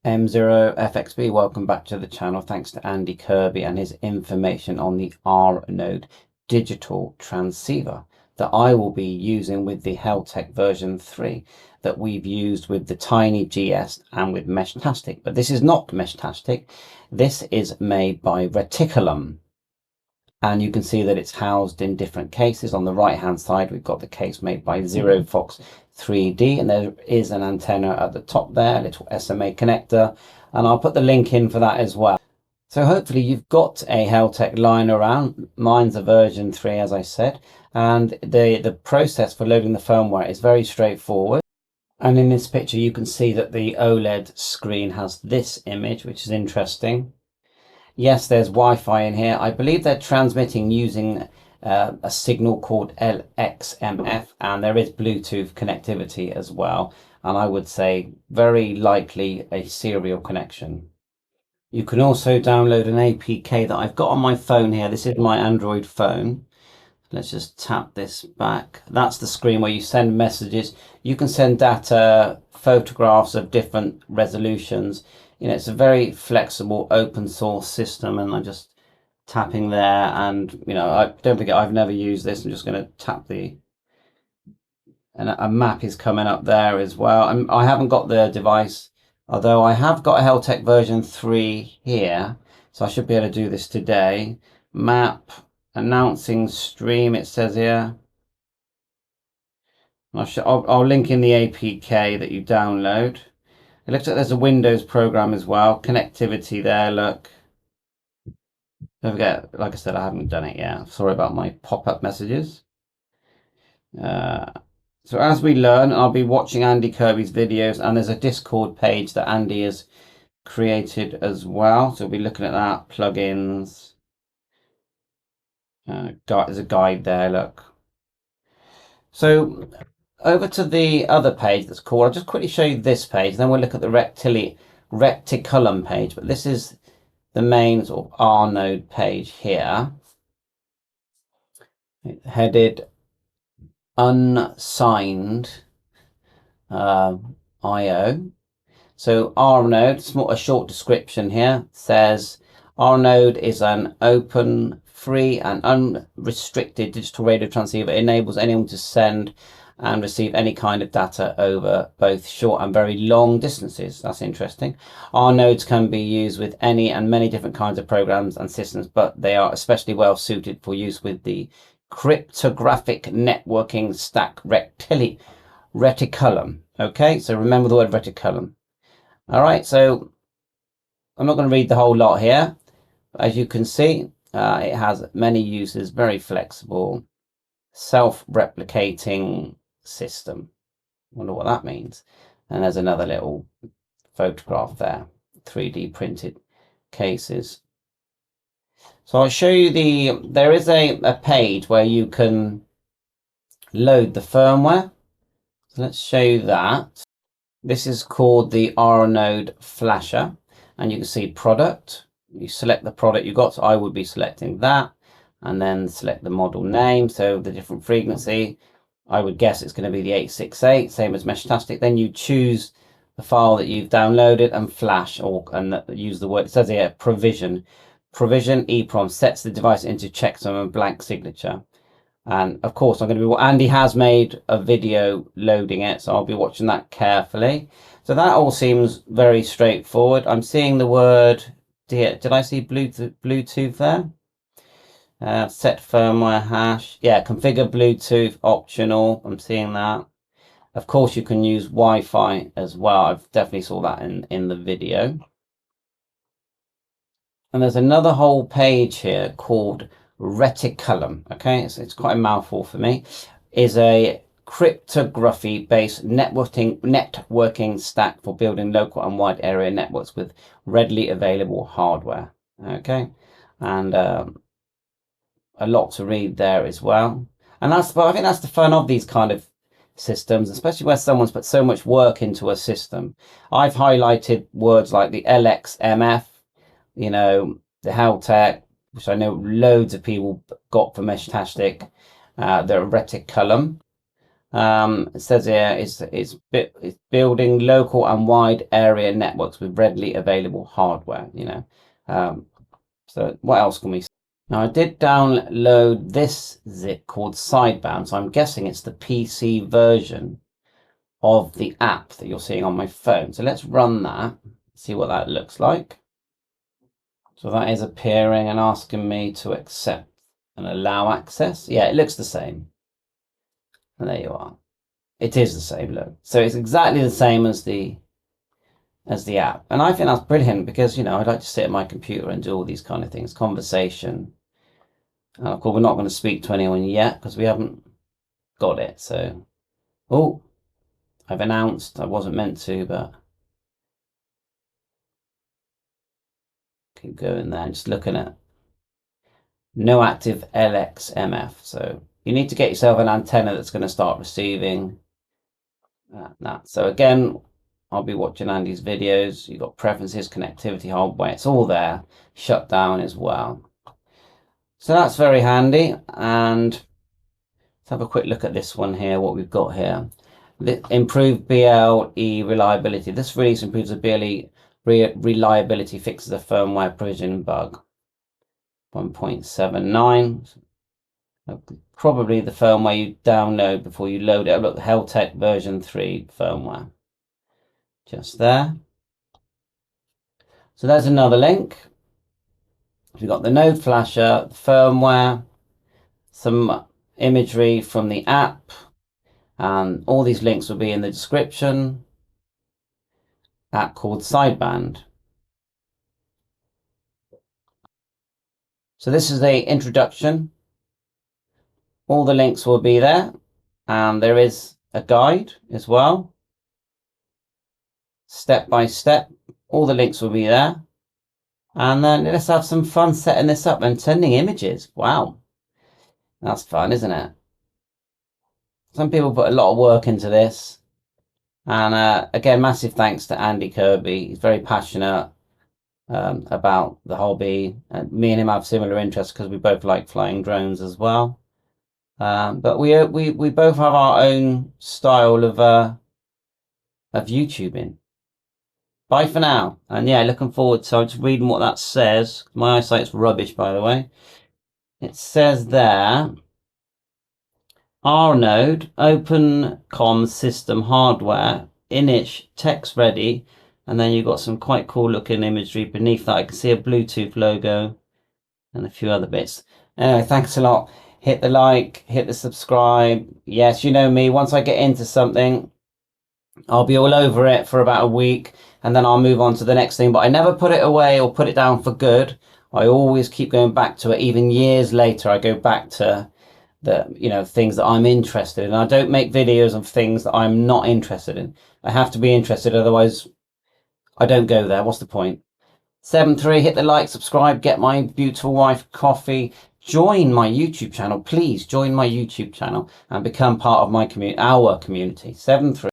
M0FXB, welcome back to the channel. Thanks to Andy Kirby and his information on the RNode digital transceiver that I will be using with the Heltect version 3 that we've used with the Tiny GS and with Meshtastic. But this is not Meshtastic. This is made by Reticulum. And you can see that it's housed in different cases. On the right hand side, we've got the case made by Zero Fox 3D, and there is an antenna at the top there, a little SMA connector, and I'll put the link in for that as well. So hopefully you've got a Heltect lying around. Mine's a version 3, as I said, and the process for loading the firmware is very straightforward. And in this picture you can see that the OLED screen has this image, which is interesting. Yes, there's Wi-Fi in here. I believe they're transmitting using a signal called LXMF, and there is Bluetooth connectivity as well. And I would say very likely a serial connection. You can also download an APK that I've got on my phone here. This is my Android phone. Let's just tap this back. That's the screen where you send messages. You can send data, photographs of different resolutions. You know, it's a very flexible open source system, and I'm just tapping there, and you know, don't forget I've never used this. I'm just going to tap and a map is coming up there as well. I haven't got the device, although I have got a Heltect version 3 here, so I should be able to do this today. Map, announcing stream, it says here. I'll link in the APK that you download. It looks like there's a Windows program as well. Connectivity there, look. Don't forget, like I said, I haven't done it yet. Sorry about my pop-up messages. So as we learn, I'll be watching Andy Kirby's videos, and there's a Discord page that Andy has created as well. So we'll be looking at that, plugins. There's a guide there, look. So over to the other page that's called, I'll just quickly show you this page, then we'll look at the Reticulum page. But this is the main sort of RNode page here. It's headed unsigned IO. So RNode, a short description here, says RNode is an open, free and unrestricted digital radio transceiver. It enables anyone to send and receive any kind of data over both short and very long distances. That's interesting. RNodes can be used with any and many different kinds of programs and systems, but they are especially well suited for use with the cryptographic networking stack Reticulum. Okay, so remember the word Reticulum. All right, so I'm not going to read the whole lot here. As you can see, it has many uses, very flexible, self-replicating system. Wonder what that means. And there's another little photograph there, 3D printed cases. So I'll show you there is a page where you can load the firmware. So let's show you that. This is called the RNode Flasher, and you can see product. You select the product you got, so I would be selecting that, and then select the model name, so the different frequency. I would guess it's going to be the 868, same as Meshtastic. Then you choose the file that you've downloaded and flash, and use the word, it says here, provision. Provision EEPROM sets the device into checksum and blank signature. And of course, Andy has made a video loading it, so I'll be watching that carefully. So that all seems very straightforward. I'm seeing the word, did I see Bluetooth there? Set firmware hash. Yeah, configure Bluetooth optional. I'm seeing that. Of course, you can use Wi-Fi as well. I've definitely saw that in the video. And there's another whole page here called Reticulum. Okay, it's quite a mouthful for me. Is a cryptography-based networking stack for building local and wide area networks with readily available hardware. Okay, and a lot to read there as well. And I think that's the fun of these kind of systems, especially where someone's put so much work into a system. I've highlighted words like the LXMF, you know, the Heltect, which I know loads of people got for Meshtastic, the Reticulum. It says here it's building local and wide area networks with readily available hardware. So what else can we see? Now I did download this zip called Sideband, so I'm guessing it's the PC version of the app that you're seeing on my phone. So let's run that, see what that looks like. So that is appearing and asking me to accept and allow access. Yeah, it looks the same. And there you are. It is the same look. So it's exactly the same as the app. And I think that's brilliant because, I'd like to sit at my computer and do all these kind of things, conversation. And of course, we're not going to speak to anyone yet because we haven't got it. So, oh, I've announced I wasn't meant to, but keep going there. Just looking at no active LXMF. So you need to get yourself an antenna that's going to start receiving that. So again, I'll be watching Andy's videos. You've got preferences, connectivity, hardware. It's all there. Shut down as well. So that's very handy. And let's have a quick look at this one here, what we've got here. Improved BLE reliability. This release improves the BLE reliability, fixes a firmware provision bug. 1.79. Probably the firmware you download before you load it. Look, the Heltect version 3 firmware. Just there. So there's another link. We've got the node flasher, firmware, some imagery from the app, and all these links will be in the description. App called Sideband. So this is the introduction. All the links will be there, and there is a guide as well. Step by step, all the links will be there. And then let's have some fun setting this up and sending images. Wow, that's fun, isn't it? Some people put a lot of work into this. And again, massive thanks to Andy Kirby. He's very passionate about the hobby. And me and him have similar interests because we both like flying drones as well. But we both have our own style of YouTubing. Bye for now. And yeah, looking forward to just reading what that says. My eyesight's rubbish, by the way. It says there, RNode Open Com system hardware, init text ready. And then you've got some quite cool looking imagery beneath that. I can see a Bluetooth logo and a few other bits. Anyway, thanks a lot. Hit the like, hit the subscribe. Yes, you know me. Once I get into something, I'll be all over it for about a week. And then I'll move on to the next thing. But I never put it away or put it down for good. I always keep going back to it. Even years later, I go back to the things that I'm interested in. I don't make videos of things that I'm not interested in. I have to be interested, otherwise I don't go there. What's the point? 7.3, hit the like, subscribe, get my beautiful wife coffee, join my YouTube channel. Please join my YouTube channel and become part of my community, our community. 7.3.